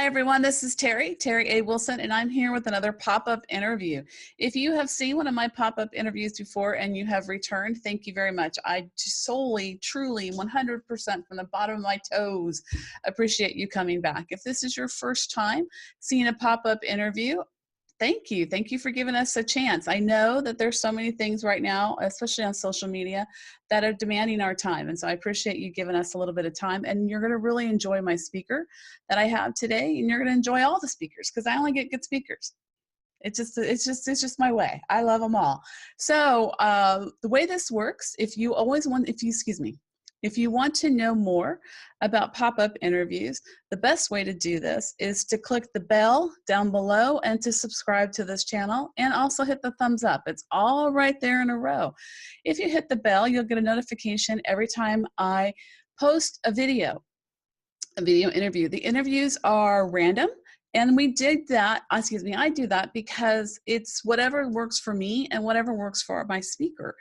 Hi, everyone. This is Terri A. Wilson, and I'm here with another pop-up interview. If you have seen one of my pop-up interviews before and you have returned, thank you very much. I solely, truly, 100% from the bottom of my toes appreciate you coming back. If this is your first time seeing a pop-up interview, thank you. Thank you for giving us a chance. I know that there's so many things right now, especially on social media, that are demanding our time. And so I appreciate you giving us a little bit of time. And you're going to really enjoy my speaker that I have today. And you're going to enjoy all the speakers because I only get good speakers. It's just my way. I love them all. So the way this works, if you want to know more about pop-up interviews, the best way to do this is to click the bell down below and to subscribe to this channel, and also hit the thumbs up. It's all right there in a row. If you hit the bell, you'll get a notification every time I post a video interview. The interviews are random. And I do that because it's whatever works for me and whatever works for my speaker.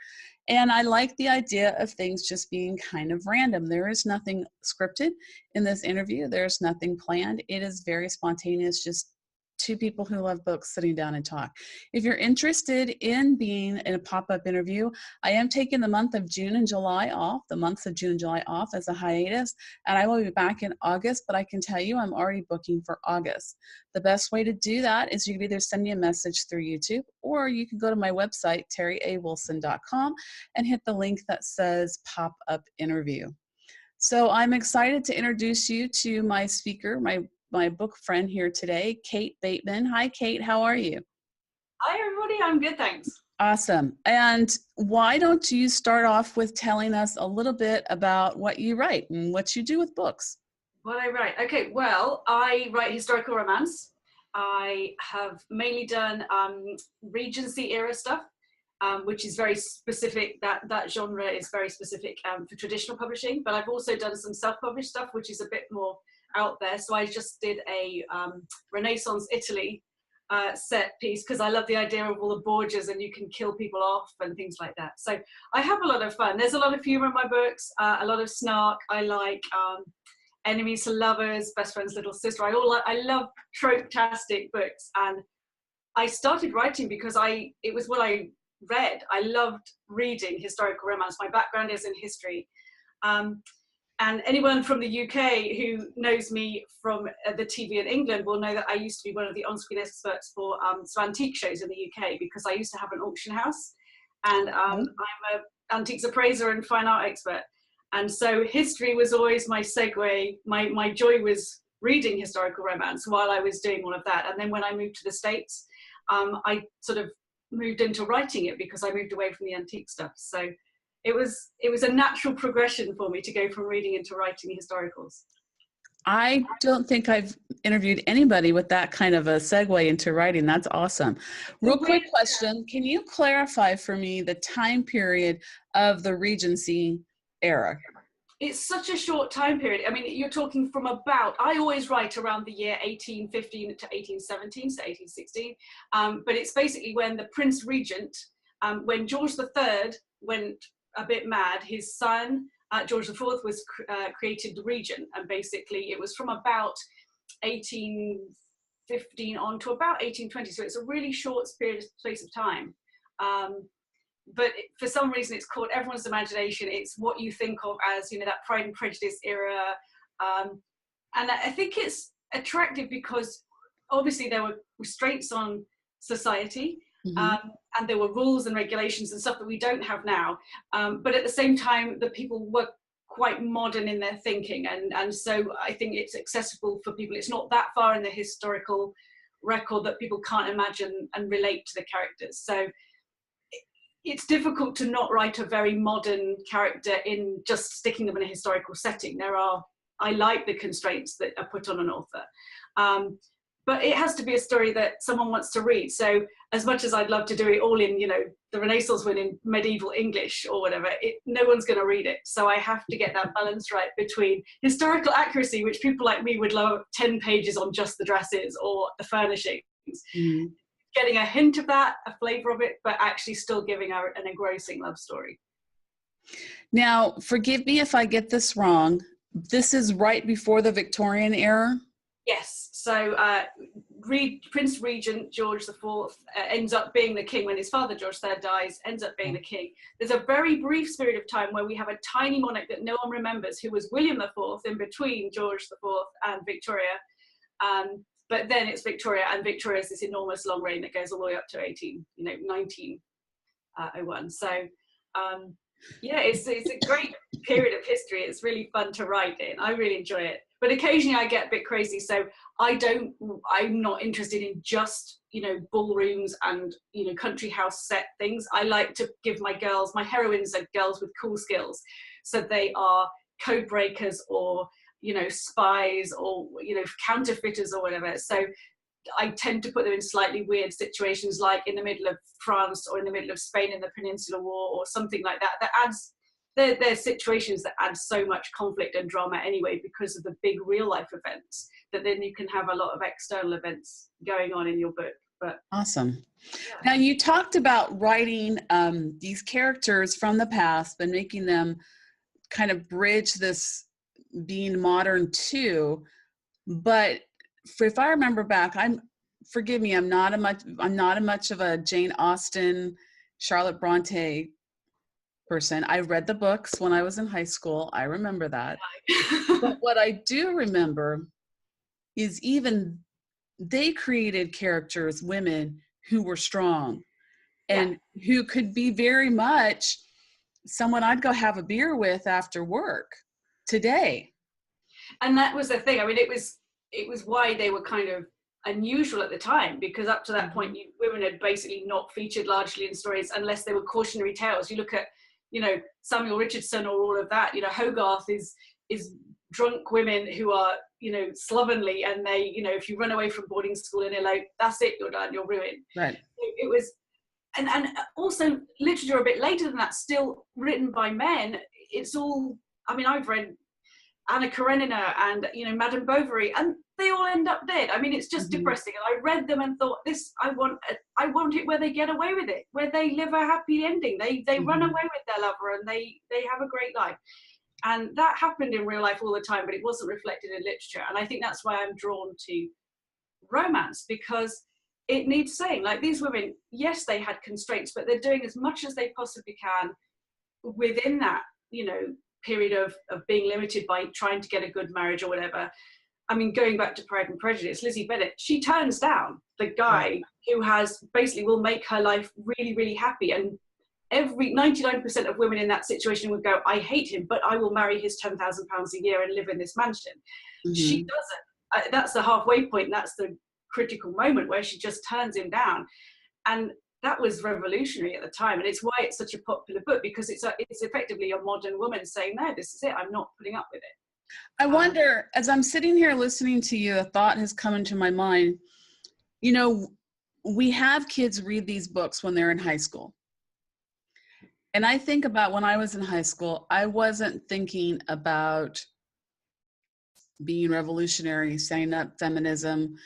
And I like the idea of things just being kind of random. There is nothing scripted in this interview. There's nothing planned. It is very spontaneous, just two people who love books sitting down and talk. If you're interested in being in a pop-up interview, I am taking the month of June and July off, as a hiatus, and I will be back in August, but I can tell you I'm already booking for August. The best way to do that is you can either send me a message through YouTube, or you can go to my website, terriawilson.com, and hit the link that says pop-up interview. So I'm excited to introduce you to my speaker, my book friend here today, Kate Bateman. Hi, Kate. How are you? Hi, everybody. I'm good, thanks. Awesome. And why don't you start off with telling us a little bit about what you write and what you do with books? What I write? Okay, well, I write historical romance. I have mainly done Regency era stuff, which is very specific. That genre is very specific for traditional publishing. But I've also done some self-published stuff, which is a bit more out there. So I just did a Renaissance Italy set piece because I love the idea of all the Borgias and you can kill people off and things like that. So I have a lot of fun. There's a lot of humor in my books, a lot of snark. I like enemies to lovers, best friend's little sister. I love trope-tastic books, and I started writing because it was what I read. I loved reading historical romance. My background is in history. And anyone from the UK who knows me from the TV in England will know that I used to be one of the on-screen experts for some antique shows in the UK, because I used to have an auction house, and I'm an antiques appraiser and fine art expert. And so history was always my segue. My joy was reading historical romance while I was doing all of that. And then when I moved to the States, I sort of moved into writing it because I moved away from the antique stuff. So it was a natural progression for me to go from reading into writing historicals. I don't think I've interviewed anybody with that kind of a segue into writing. That's awesome. Real quick question. Can you clarify for me the time period of the Regency era? It's such a short time period. I mean, you're talking from I always write around the year 1815 to 1817, so 1816. But it's basically when the Prince Regent, when George III went a bit mad, his son, George IV, was created the regent. And basically it was from about 1815 on to about 1820. So it's a really short space of time. But for some reason it's caught everyone's imagination. It's what you think of as, that Pride and Prejudice era. And I think it's attractive because obviously there were restraints on society. Mm-hmm. And there were rules and regulations and stuff that we don't have now. But at the same time, the people were quite modern in their thinking. And so I think it's accessible for people. It's not that far in the historical record that people can't imagine and relate to the characters. So it's difficult to not write a very modern character in just sticking them in a historical setting. I like the constraints that are put on an author. But it has to be a story that someone wants to read. So as much as I'd love to do it all in, the Renaissance when in medieval English or whatever, no one's going to read it. So I have to get that balance right between historical accuracy, which people like me would love 10 pages on just the dresses or the furnishings. Mm. Getting a hint of that, a flavor of it, but actually still giving an engrossing love story. Now, forgive me if I get this wrong. This is right before the Victorian era? Yes. So Prince Regent George IV ends up being the king when his father George III dies, ends up being the king. There's a very brief period of time where we have a tiny monarch that no one remembers, who was William IV, in between George IV and Victoria. But then it's Victoria, and Victoria is this enormous long reign that goes all the way up to 1901. So yeah, it's a great period of history. It's really fun to write in. I really enjoy it. But occasionally I get a bit crazy, so I'm not interested in just, ballrooms and, country house set things. I like to give my heroines are girls with cool skills. So they are code breakers or, spies or, counterfeiters or whatever. So I tend to put them in slightly weird situations, like in the middle of France or in the middle of Spain in the Peninsular War or something like that. That adds, they're situations that add so much conflict and drama anyway because of the big real life events, that then you can have a lot of external events going on in your book. But awesome. yeah. Now, you talked about writing these characters from the past, but making them kind of bridge this being modern too. But if I remember back, forgive me, I'm not a much of a Jane Austen, Charlotte Bronte person. I read the books when I was in high school. I remember that. But what I do remember is even they created characters, women who were strong and who could be very much someone I'd go have a beer with after work today. And that was the thing. I mean, it was why they were kind of unusual at the time, because up to that point, women had basically not featured largely in stories unless they were cautionary tales. You look at, Samuel Richardson or all of that, Hogarth is drunk women who are, slovenly, and they, if you run away from boarding school and elope, that's it, you're done, you're ruined. Right. It was, and also literature a bit later than that, still written by men. It's all, I mean, I've read Anna Karenina and, Madame Bovary, and they all end up dead. I mean, it's just depressing. And I read them and thought, I want it where they get away with it, where they live a happy ending. They run away with their lover and they have a great life. And that happened in real life all the time, but it wasn't reflected in literature. And I think that's why I'm drawn to romance, because it needs saying, like, these women, yes, they had constraints, but they're doing as much as they possibly can within that, period of being limited by trying to get a good marriage or whatever. I mean, going back to Pride and Prejudice, Lizzie Bennet, she turns down the guy who will make her life really, really happy. And every 99% of women in that situation would go, I hate him, but I will marry his £10,000 a year and live in this mansion. She doesn't. That's the halfway point. That's the critical moment where she just turns him down. And that was revolutionary at the time, and it's why it's such a popular book, because it's effectively a modern woman saying, no, this is it, I'm not putting up with it. I wonder, as I'm sitting here listening to you, a thought has come into my mind. We have kids read these books when they're in high school. And I think about when I was in high school, I wasn't thinking about being revolutionary, standing up, feminism,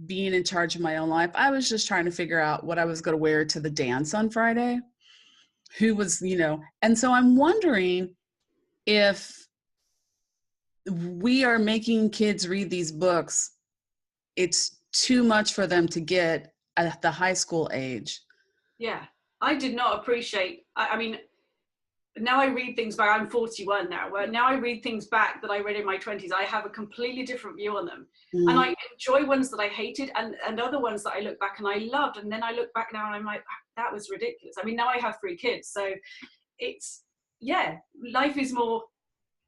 being in charge of my own life. I was just trying to figure out what I was going to wear to the dance on Friday, who was, and so I'm wondering if we are making kids read these books, it's too much for them to get at the high school age. Yeah, I did not appreciate, I mean, now I read things back, I'm 41 now, where now I read things back that I read in my 20s, I have a completely different view on them. And I enjoy ones that I hated and other ones that I look back and I loved. And then I look back now and I'm like, that was ridiculous. I mean, now I have 3 kids. So it's, life is more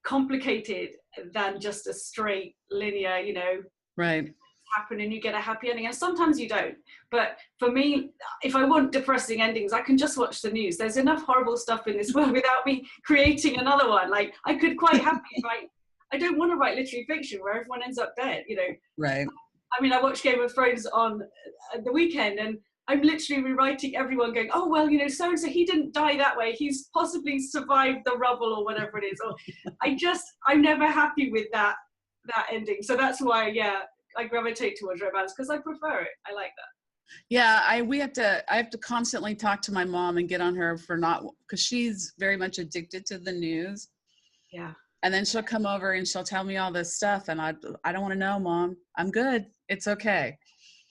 complicated than just a straight linear, right, happen and you get a happy ending, and sometimes you don't. But for me, if I want depressing endings, I can just watch the news. There's enough horrible stuff in this world without me creating another one. Like, I could quite happily write, I don't want to write literary fiction where everyone ends up dead, Right. I mean, I watched Game of Thrones on the weekend, and I'm literally rewriting everyone going, oh, well, so-and-so, he didn't die that way. He's possibly survived the rubble or whatever it is. Or I'm never happy with that ending. So that's why, I gravitate towards romance, because I prefer it. I like that. Yeah, I have to constantly talk to my mom and get on her for not, because she's very much addicted to the news. Yeah. And then she'll come over and she'll tell me all this stuff, and I don't want to know, Mom. I'm good. It's okay.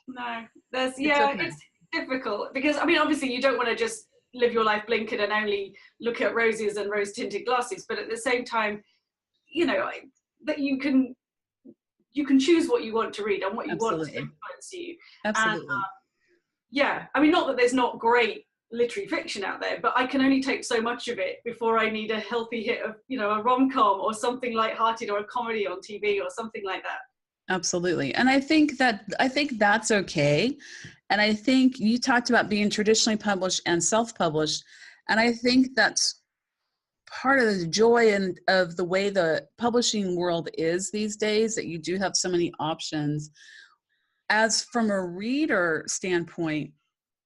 No, It's okay. it's difficult because, I mean, obviously you don't want to just live your life blinkered and only look at roses and rose tinted glasses, but at the same time, you know, that you can choose what you want to read and what you want to influence you. Absolutely. And yeah, I mean, not that there's not great literary fiction out there, but I can only take so much of it before I need a healthy hit of, you know, a rom-com or something lighthearted or a comedy on TV or something like that. Absolutely. And I think that's okay. And I think you talked about being traditionally published and self-published. And I think that's part of the joy of the way the publishing world is these days, that you do have so many options. As from a reader standpoint,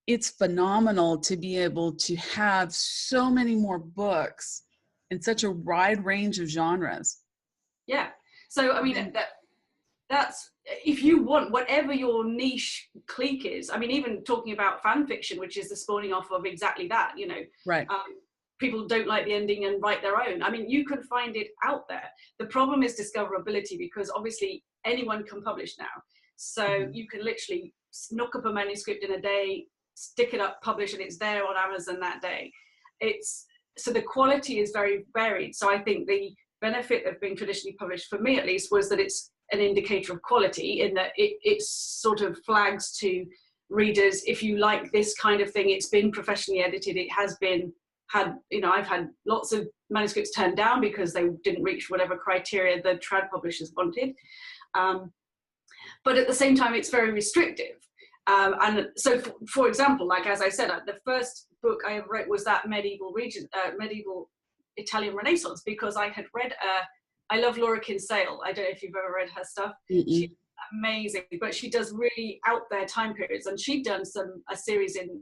it's phenomenal to be able to have so many more books in such a wide range of genres. Yeah. So, I mean, that's, if you want whatever your niche clique is, I mean, even talking about fan fiction, which is the spawning off of exactly that, you know, right. People don't like the ending and write their own. I mean, you can find it out there. The problem is discoverability, because obviously anyone can publish now. So you can literally knock up a manuscript in a day, stick it up, publish, and it's there on Amazon that day. So the quality is very varied. So I think the benefit of being traditionally published, for me at least, was that it's an indicator of quality, in that it sort of flags to readers, if you like this kind of thing, it's been professionally edited, it has been you know, I've had lots of manuscripts turned down because they didn't reach whatever criteria the trad publishers wanted. But at the same time, it's very restrictive. And so, for example, like as I said, the first book I ever wrote was that medieval Italian Renaissance, because I had read, I love Laura Kinsale. I don't know if you've ever read her stuff. She's amazing, but she does really out there time periods, and she'd done a series in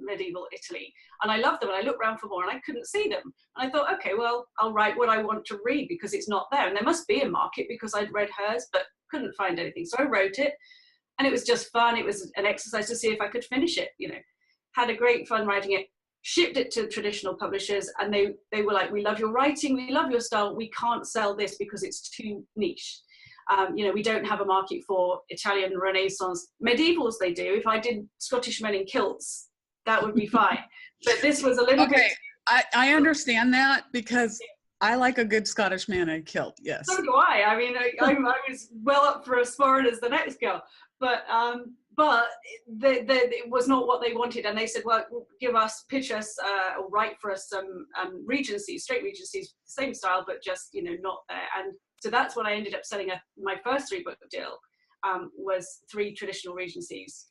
medieval Italy, and I loved them, and I looked around for more and I couldn't see them, and I thought, okay, well, I'll write what I want to read because it's not there, and there must be a market because I'd read hers but couldn't find anything. So I wrote it, and it was just fun. It was an exercise to see if I could finish it, you know. Had a great fun writing it, shipped it to traditional publishers, and they were like, we love your writing, we love your style, we can't sell this because it's too niche. You know, we don't have a market for Italian Renaissance. Medievals they do. If I did Scottish men in kilts, that would be fine. But this was a little bit... I understand that, because I like a good Scottish man in a kilt, yes. So do I. I mean, I was well up for as foreign as the next girl. But it was not what they wanted. And they said, well, pitch us, or write for us some Regencies, straight Regencies, same style, but just, you know, not there. And so that's what I ended up selling. My first 3-book deal was 3 traditional Regencies.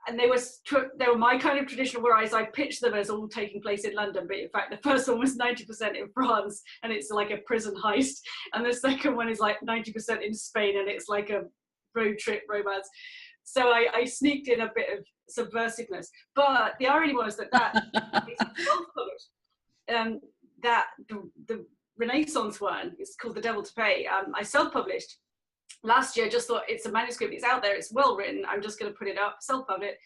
And they were my kind of traditional, whereas I pitched them as all taking place in London. But in fact, the first one was 90% in France, and it's like a prison heist. And the second one is like 90% in Spain, and it's like a road trip romance. So I sneaked in a bit of subversiveness. But the irony was that that the Renaissance one is called The Devil to Pay. I self-published. Last year, just thought, it's a manuscript, it's out there, it's well written, I'm just going to put it up, self-pub it,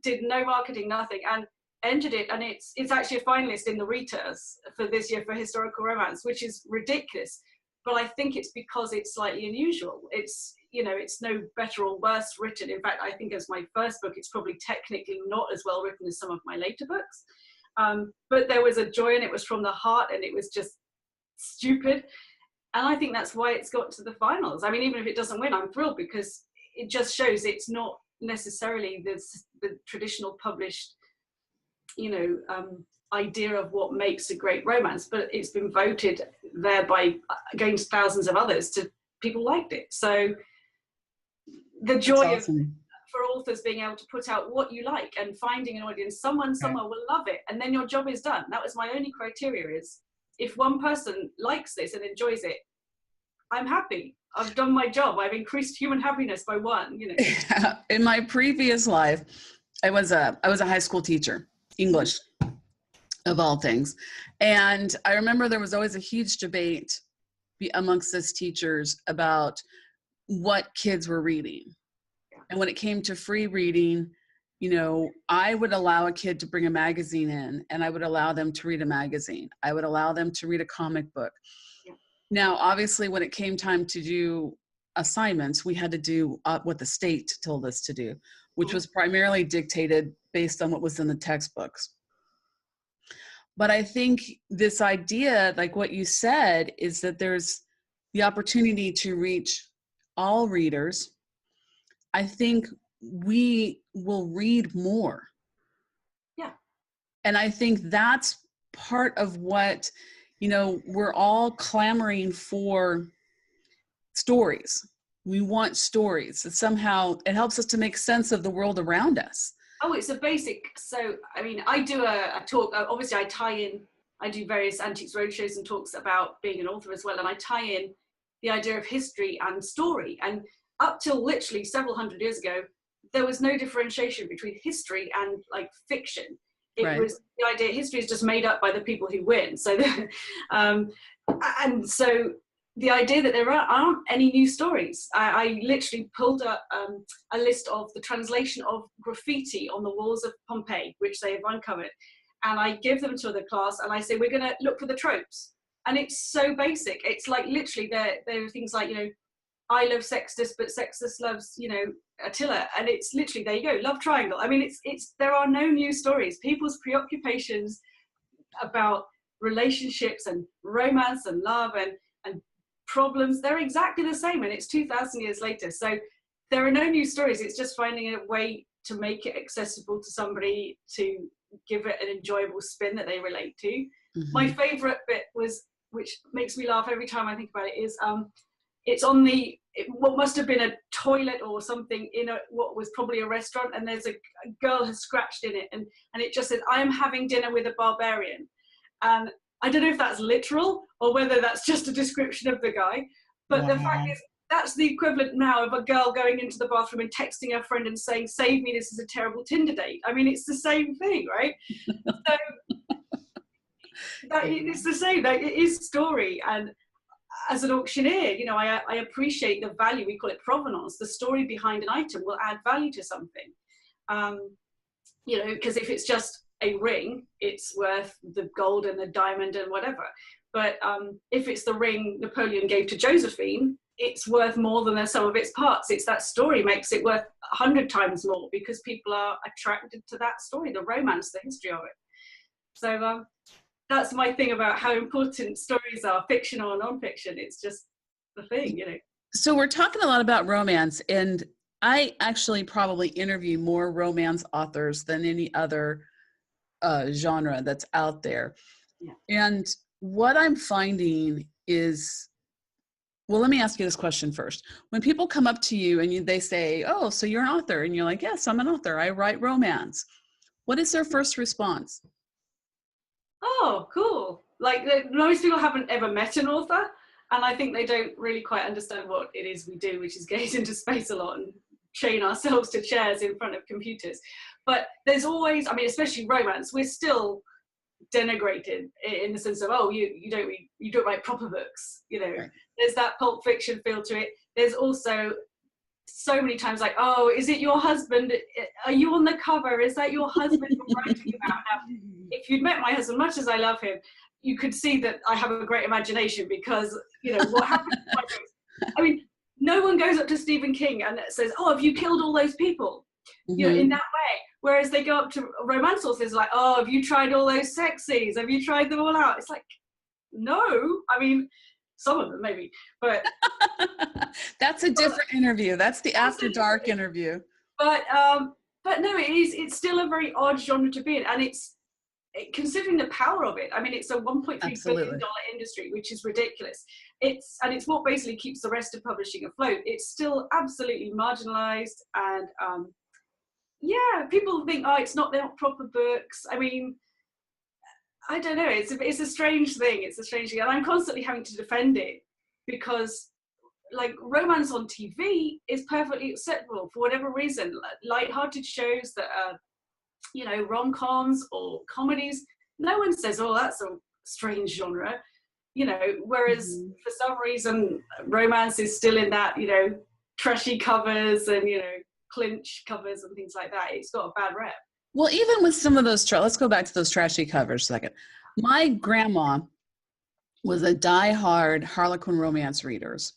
did no marketing, nothing, and entered it, and it's actually a finalist in the Ritas for this year for historical romance, which is ridiculous. But I think it's because it's slightly unusual. It's, you know, it's no better or worse written. In fact, I think as my first book, it's probably technically not as well written as some of my later books. But there was a joy, and it was from the heart, and it was just stupid. And I think that's why it's got to the finals. I mean, even if it doesn't win, I'm thrilled, because it just shows it's not necessarily the traditional published, you know, idea of what makes a great romance, but it's been voted there by against thousands of others to people liked it. So the joy of, for authors being able to put out what you like and finding an audience, someone somewhere will love it, and then your job is done. That was my only criteria, is if one person likes this and enjoys it, I'm happy. I've done my job. I've increased human happiness by 1, you know. In my previous life, I was a high school teacher, English, of all things. And I remember there was always a huge debate amongst us teachers about what kids were reading. And when it came to free reading, you know, I would allow a kid to bring a magazine in, and I would allow them to read a magazine. I would allow them to read a comic book. Now, obviously, when it came time to do assignments, we had to do what the state told us to do, which was primarily dictated based on what was in the textbooks. But I think this idea, like what you said, is that there's the opportunity to reach all readers. I think we will read more. Yeah. And I think that's part of what, we're all clamoring for stories. We want stories. Somehow it helps us to make sense of the world around us. Oh, it's a basic. So, I mean, I do a talk. Obviously, I do various antiques roadshows and talks about being an author as well. And I tie in the idea of history and story. And up till literally several hundred years ago, there was no differentiation between history and like fiction. It was the idea history is just made up by the people who win. So, and so the idea that there aren't any new stories. I literally pulled up a list of the translation of graffiti on the walls of Pompeii, which they have uncovered. And I give them to the class and I say, we're going to look for the tropes. And it's so basic. It's like literally there are things like, I love Sextus, but Sextus loves, Attila. And it's literally, there you go, love triangle. I mean, there are no new stories. People's preoccupations about relationships and romance and love and problems, they're exactly the same, and it's 2,000 years later. So there are no new stories. It's just finding a way to make it accessible to somebody, to give it an enjoyable spin that they relate to. Mm-hmm. My favorite bit was, which makes me laugh every time I think about it, is it's on what must have been a toilet or something in what was probably a restaurant, and there's a girl has scratched in it, and it just says, I am having dinner with a barbarian. And I don't know if that's literal or whether that's just a description of the guy, but the fact is that's the equivalent now of a girl going into the bathroom and texting her friend and saying, save me, this is a terrible Tinder date. I mean, it's the same thing, right? So it's the same, like, it is story. And as an auctioneer, I appreciate the value, we call it provenance, the story behind an item will add value to something. Because if it's just a ring, it's worth the gold and the diamond and whatever. But if it's the ring Napoleon gave to Josephine, it's worth more than the sum of its parts. It's that story makes it worth 100 times more, because people are attracted to that story, the romance, the history of it. So that's my thing about how important stories are, fiction or non-fiction. It's just the thing, So we're talking a lot about romance, and I actually probably interview more romance authors than any other genre that's out there. Yeah. And what I'm finding is, well, let me ask you this question first. When people come up to you and they say, oh, so you're an author, and you're like, yes, I'm an author, I write romance, what is their first response? Oh, cool. Like, most people haven't ever met an author, and I think they don't really quite understand what it is we do, which is gaze into space a lot and chain ourselves to chairs in front of computers. But there's always, I mean, especially romance, we're still denigrated in the sense of, oh, you don't write proper books, Right. There's that Pulp Fiction feel to it. There's also so many times like, oh, is it your husband? Are you on the cover? Is that your husband you're writing about? Now, if you'd met my husband, much as I love him, you could see that I have a great imagination, because what happens to my books, I mean, no one goes up to Stephen King and says, oh, have you killed all those people? Mm-hmm. In that way. Whereas they go up to romance authors like, oh, have you tried all those sexies? Have you tried them all out? It's like, no. I mean, some of them maybe, but that's a different interview. That's the After Dark interview. But no, it's still a very odd genre to be in, and considering the power of it. I mean, it's a $1.3 billion industry, which is ridiculous. It's what basically keeps the rest of publishing afloat. It's still absolutely marginalized, and people think, oh, they're not proper books. I mean, I don't know. It's a strange thing. It's a strange thing, and I'm constantly having to defend it, because like romance on TV is perfectly acceptable for whatever reason. Light-hearted shows that are, rom-coms or comedies, no one says, oh, that's a strange genre, whereas for some reason romance is still in that, trashy covers and, clinch covers and things like that. It's got a bad rep. Well, even with some of those, let's go back to those trashy covers a second. My grandma was a die-hard Harlequin romance readers.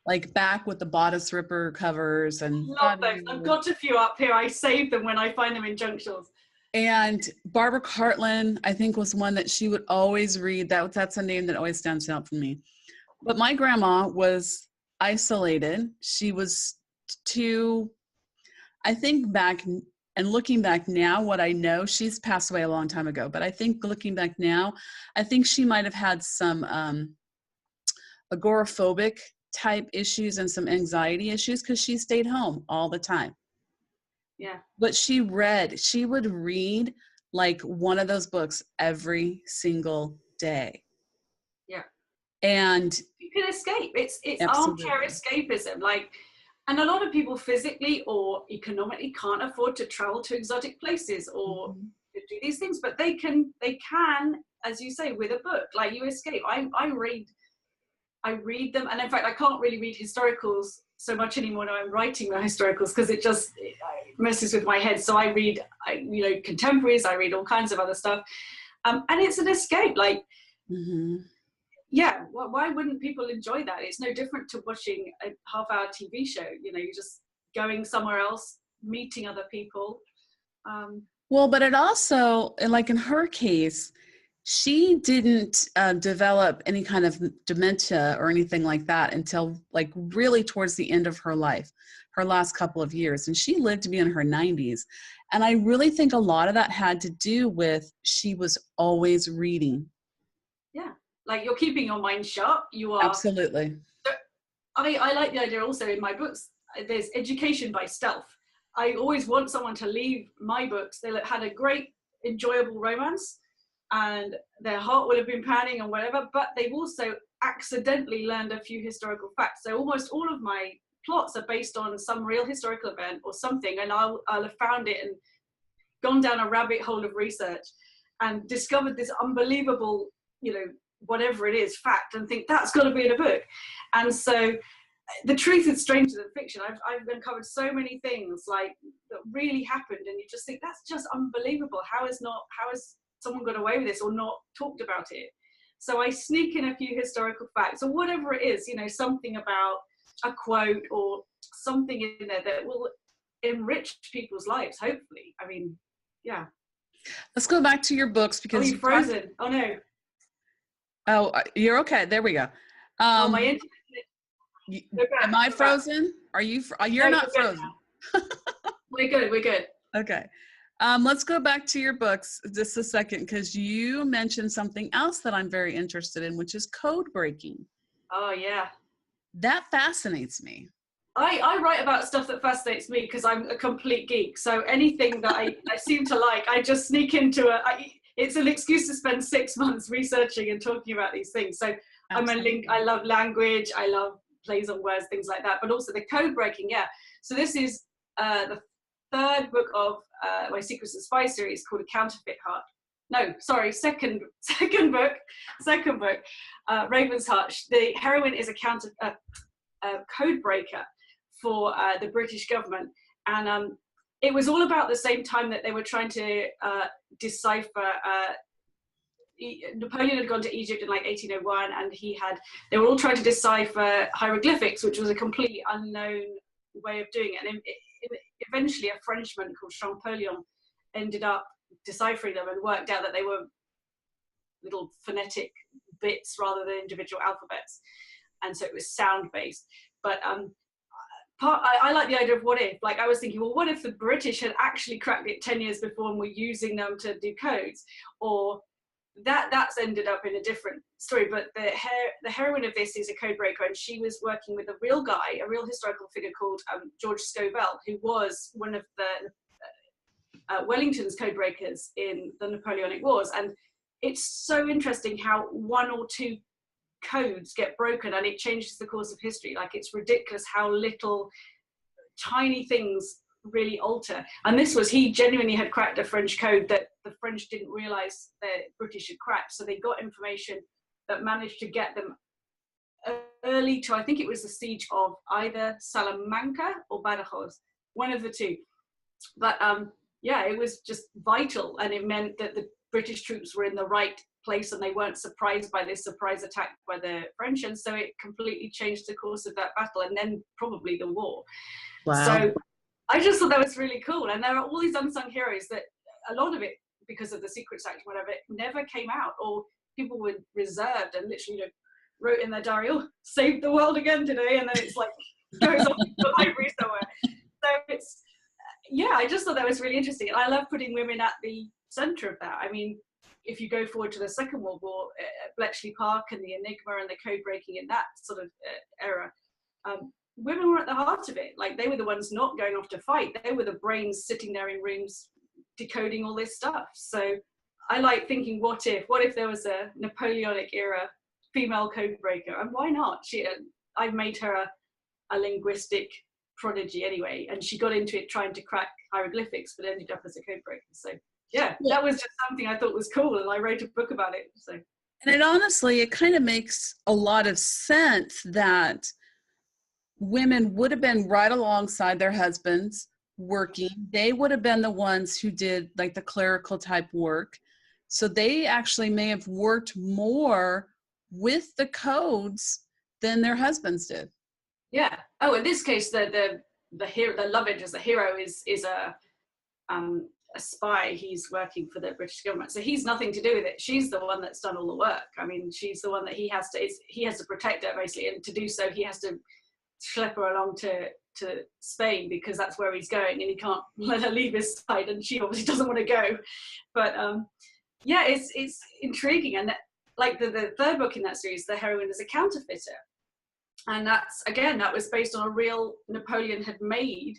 Like back with the bodice ripper covers and Love those. I've got a few up here. I save them when I find them in junk shelves. And Barbara Cartland, I think, was one that she would always read. That's a name that always stands out for me. But my grandma was isolated. She was too, I think back and looking back now, what I know, she's passed away a long time ago, but I think looking back now, I think she might have had some agoraphobic type issues and some anxiety issues because she stayed home all the time. Yeah. But she would read like one of those books every single day. Yeah. And you can escape. It's absolutely. armchair escapism. Like, and a lot of people physically or economically can't afford to travel to exotic places or to do these things, but they can, as you say, with a book, like you escape. I read them, and in fact I can't really read historicals so much anymore now I'm writing the historicals because it messes with my head. So I read contemporaries, I read all kinds of other stuff, and it's an escape. Like yeah, why wouldn't people enjoy that? It's no different to watching a half-hour TV show. You're just going somewhere else, meeting other people. Well, but it also, like in her case, she didn't develop any kind of dementia or anything like that until like really towards the end of her life, her last couple of years. And she lived to be in her 90s. And I really think a lot of that had to do with she was always reading. Yeah, like you're keeping your mind sharp. You are. Absolutely. I like the idea also in my books, there's education by stealth. I always want someone to leave my books. They had a great, enjoyable romance and their heart will have been pounding and whatever, but they've also accidentally learned a few historical facts. So almost all of my plots are based on some real historical event or something, and I'll have found it and gone down a rabbit hole of research and discovered this unbelievable, whatever it is, fact, and think that's got to be in a book. And so the truth is stranger than fiction. I've uncovered so many things like that really happened, and you just think that's just unbelievable. How has someone got away with this or not talked about it? So I sneak in a few historical facts or whatever it is, something about a quote or something in there that will enrich people's lives, hopefully. I mean, yeah. Let's go back to your books because you're frozen. Oh no. Oh, you're okay. There we go. Oh, my internet. Am I frozen? Are you? You're not frozen. We're good. Okay. Let's go back to your books just a second because you mentioned something else that I'm very interested in, which is code breaking. Oh yeah. That fascinates me. I write about stuff that fascinates me because I'm a complete geek. So anything that I seem to like, I just sneak into it's an excuse to spend 6 months researching and talking about these things. So absolutely. I love language. I love plays on words, things like that, but also the code breaking. Yeah. So this is the third book of my Secrets and Spies series called A Counterfeit Heart. No, sorry, second book, Raven's Heart. The heroine is a code breaker for the British government, and it was all about the same time that they were trying to decipher. Napoleon had gone to Egypt in like 1801, and they were all trying to decipher hieroglyphics, which was a completely unknown way of doing it. And eventually a Frenchman called Champollion ended up deciphering them and worked out that they were little phonetic bits rather than individual alphabets. And so it was sound based. But I like the idea of what if. Like I was thinking, well, what if the British had actually cracked it 10 years before and were using them to do codes? Or that's ended up in a different story. But the heroine of this is a code breaker, and she was working with a real guy, a real historical figure called George Scovell, who was one of the Wellington's code breakers in the Napoleonic Wars. And it's so interesting how one or two codes get broken and it changes the course of history. Like it's ridiculous how little tiny things really alter. And he genuinely had cracked a French code that the French didn't realize the British had cracked. So they got information that managed to get them early to, I think it was the siege of either Salamanca or Badajoz, one of the two. But yeah, it was just vital, and it meant that the British troops were in the right place and they weren't surprised by this surprise attack by the French. And so it completely changed the course of that battle and then probably the war. Wow. So I just thought that was really cool. And there are all these unsung heroes that a lot of it, because of the Secrets Act, whatever, it never came out, or people were reserved and literally, wrote in their diary, "Oh, saved the world again today," and then it's like goes off to the library somewhere. So it's, yeah, I just thought that was really interesting. And I love putting women at the center of that. I mean, if you go forward to the Second World War, Bletchley Park and the Enigma and the code breaking in that sort of era, women were at the heart of it. Like, they were the ones not going off to fight. They were the brains sitting there in rooms decoding all this stuff. So I like thinking, what if there was a Napoleonic era female code breaker? And why not? I've made her a linguistic prodigy anyway, and she got into it trying to crack hieroglyphics, but ended up as a code breaker. So yeah, that was just something I thought was cool, and I wrote a book about it. So, and it kind of makes a lot of sense that women would have been right alongside their husbands working. They would have been the ones who did like the clerical type work. So they actually may have worked more with the codes than their husbands did. Yeah. Oh, in this case, the hero, the love interest, the hero is a spy. He's working for the British government, so he's nothing to do with it. She's the one that's done all the work. I mean, she's the one that he has to protect her basically, and to do so, he has to schlep her along to Spain because that's where he's going, and he can't let her leave his side, and she obviously doesn't want to go. But yeah, it's intriguing, and like the third book in that series, the heroine is a counterfeiter. And that was based on a real, Napoleon had made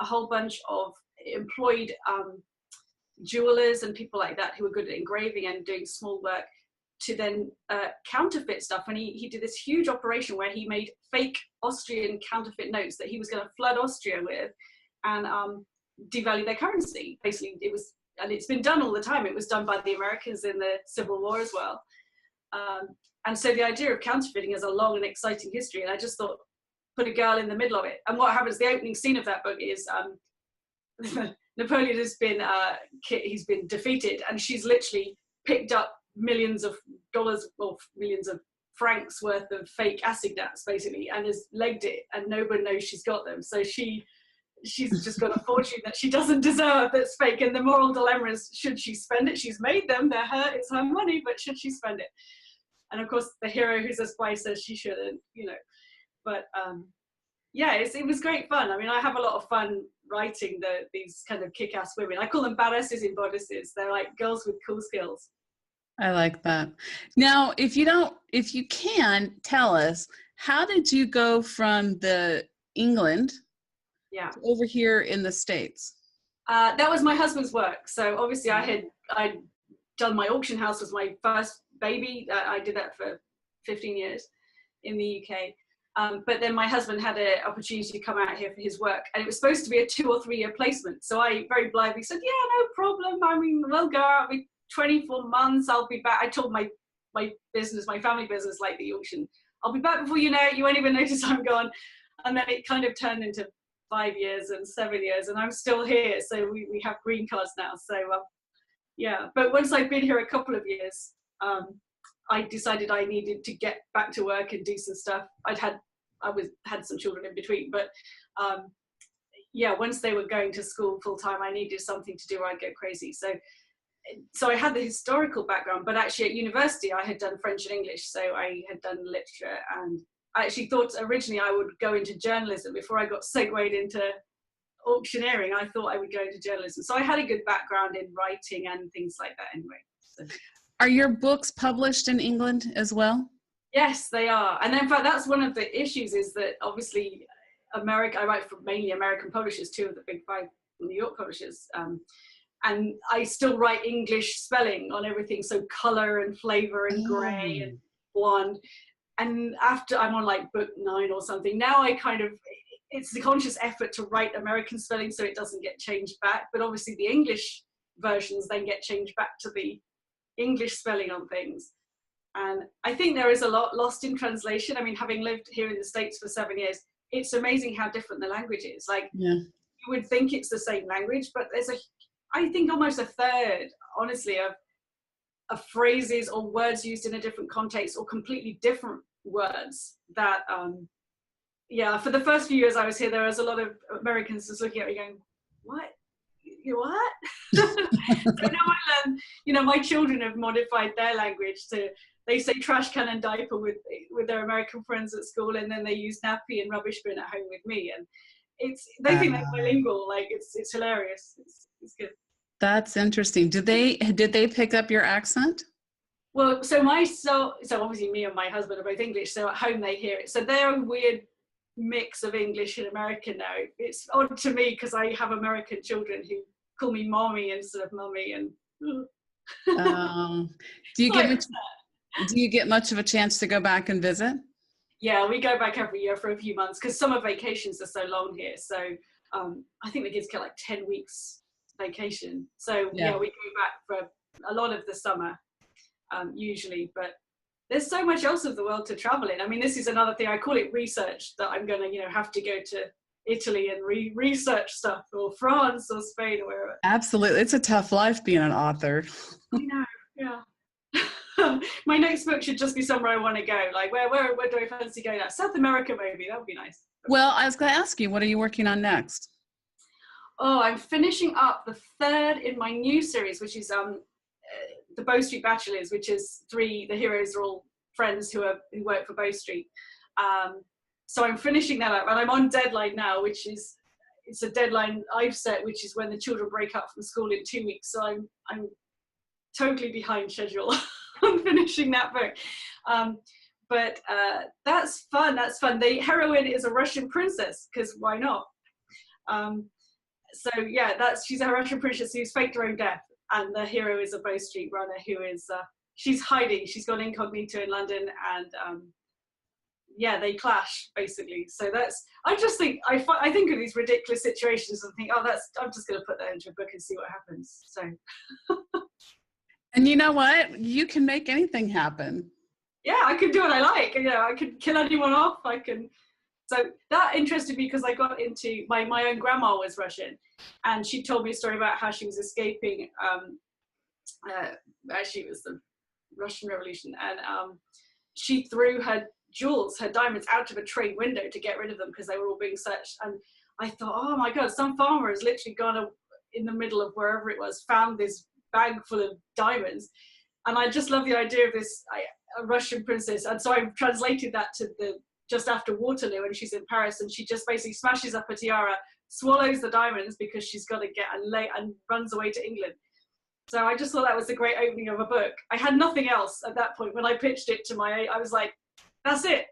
a whole bunch of employed jewelers and people like that who were good at engraving and doing small work to then counterfeit stuff. And he did this huge operation where he made fake Austrian counterfeit notes that he was going to flood Austria with and devalue their currency. Basically, and it's been done all the time. It was done by the Americans in the Civil War as well. And so the idea of counterfeiting is a long and exciting history. And I just thought, put a girl in the middle of it. And what happens, the opening scene of that book is Napoleon has been, he's been defeated, and she's literally picked up millions of dollars or millions of francs worth of fake assignats basically, and has legged it, and nobody knows she's got them. So she's just got a fortune that she doesn't deserve that's fake. And the moral dilemma is, should she spend it? She's made them, they're her, it's her money, but should she spend it? And of course, the hero who's a spy says she shouldn't, But yeah, it was great fun. I mean, I have a lot of fun writing these kind of kick-ass women. I call them badasses in bodices. They're like girls with cool skills. I like that. Now, if you can tell us, how did you go from the England to over here in the States? That was my husband's work. So obviously I'd done my auction house, was my first baby. I did that for 15 years in the UK. But then my husband had an opportunity to come out here for his work, and it was supposed to be a 2 or 3 year placement. So I very blithely said, yeah, no problem. I mean, we'll go out, 24 months, I'll be back. I told my business, my family business, like the auction, I'll be back before you know it, you won't even notice I'm gone. And then it kind of turned into 5 years and 7 years, and I'm still here. So we have green cards now. So yeah, but once I'd been here a couple of years, I decided I needed to get back to work and do some stuff. I had some children in between, but yeah, once they were going to school full time, I needed something to do or I'd go crazy. So I had the historical background, but actually at university I had done French and English, so I had done literature, and I actually thought originally I would go into journalism before I got segued into auctioneering. I thought I would go into journalism, so I had a good background in writing and things like that anyway. So. Are your books published in England as well? Yes, they are. And in fact, that's one of the issues, is that obviously I write for mainly American publishers, 2 of the big 5 New York publishers. And I still write English spelling on everything. So color and flavor and gray and blonde. And after I'm on like book 9 or something, now it's the conscious effort to write American spelling so it doesn't get changed back. But obviously the English versions then get changed back to the English spelling on things. And I think there is a lot lost in translation. I mean, having lived here in the States for 7 years, it's amazing how different the language is. Like, you would think it's the same language, but there's I think almost a third, honestly, of phrases or words used in a different context, or completely different words that, yeah, for the first few years I was here, there was a lot of Americans just looking at me going, what? You what? So now I learn, my children have modified their language to, they say trash can and diaper with their American friends at school, and then they use nappy and rubbish bin at home with me. And they think they're bilingual. Like it's hilarious. It's good. That's interesting. Did they pick up your accent? Well, so obviously me and my husband are both English, so at home they hear it. So they're a weird mix of English and American now. It's odd to me because I have American children who call me mommy instead of mummy, and do you get much of a chance to go back and visit? Yeah, we go back every year for a few months because summer vacations are so long here. So I think the kids get like 10 weeks vacation. So yeah, we go back for a lot of the summer usually, but there's so much else of the world to travel in. I mean, this is another thing, I call it research, that I'm going to, have to go to Italy and research stuff, or France or Spain or wherever. Absolutely. It's a tough life being an author. I know, yeah. My next book should just be somewhere I want to go. Like, where do I fancy going now? South America, maybe. That would be nice. Well, I was going to ask you, what are you working on next? Oh, I'm finishing up the third in my new series, which is the Bow Street Bachelors, which is the heroes are all friends who work for Bow Street. So I'm finishing that up, and I'm on deadline now, it's a deadline I've set, which is when the children break up from school in 2 weeks. So I'm totally behind schedule on finishing that book. But that's fun. That's fun. The heroine is a Russian princess, because why not? So yeah, she's a Russian princess who's faked her own death, and the hero is a Bow Street runner who is she's hiding. She's gone incognito in London, and yeah, they clash basically. So I just think I think of these ridiculous situations and think, oh, I'm just going to put that into a book and see what happens. So. And you know what? You can make anything happen. Yeah, I can do what I like. I can kill anyone off. So that interested me because I got into, my own grandma was Russian, and she told me a story about how she was escaping, actually it was the Russian Revolution, and she threw her jewels, her diamonds, out of a train window to get rid of them because they were all being searched. And I thought, oh my God, some farmer has literally gone in the middle of wherever it was, found this bag full of diamonds. And I just love the idea of this a Russian princess. And so I translated that to just after Waterloo, and she's in Paris, and she just basically smashes up a tiara, swallows the diamonds because she's got to get and runs away to England. So I just thought that was a great opening of a book. I had nothing else at that point. When I pitched it to I was like, that's it.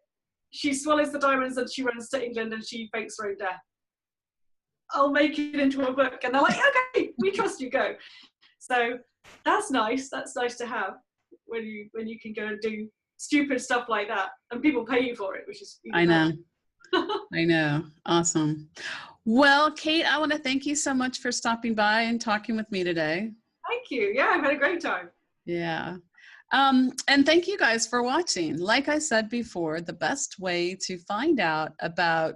She swallows the diamonds and she runs to England and she fakes her own death. I'll make it into a book. And they're like, okay, we trust you, go. So that's nice. That's nice to have when you can go and do stupid stuff like that, and people pay you for it, which is I know. I know. Awesome. Well, Kate, I want to thank you so much for stopping by and talking with me today. Thank you. Yeah, I've had a great time. Yeah. And thank you guys for watching. Like I said before, the best way to find out about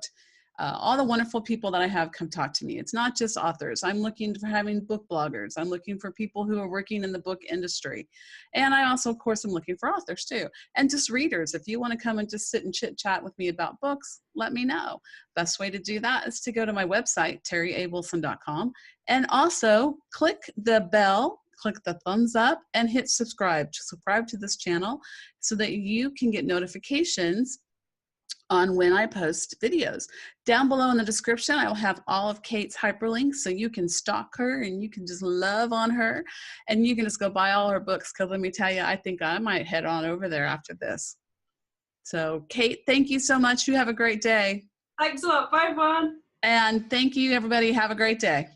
all the wonderful people that I have come talk to me. It's not just authors. I'm looking for having book bloggers. I'm looking for people who are working in the book industry. And I also, of course, am looking for authors too. And just readers. If you want to come and just sit and chit chat with me about books, let me know. Best way to do that is to go to my website, terriawilson.com, and also click the bell, click the thumbs up, and hit subscribe. Subscribe to this channel so that you can get notifications on when I post videos. Down below in the description, I will have all of Kate's hyperlinks so you can stalk her and you can just love on her, and you can just go buy all her books, because let me tell you, I think I might head on over there after this. So Kate, thank you so much. You have a great day. Thanks a lot. Bye, everyone. And thank you, everybody. Have a great day.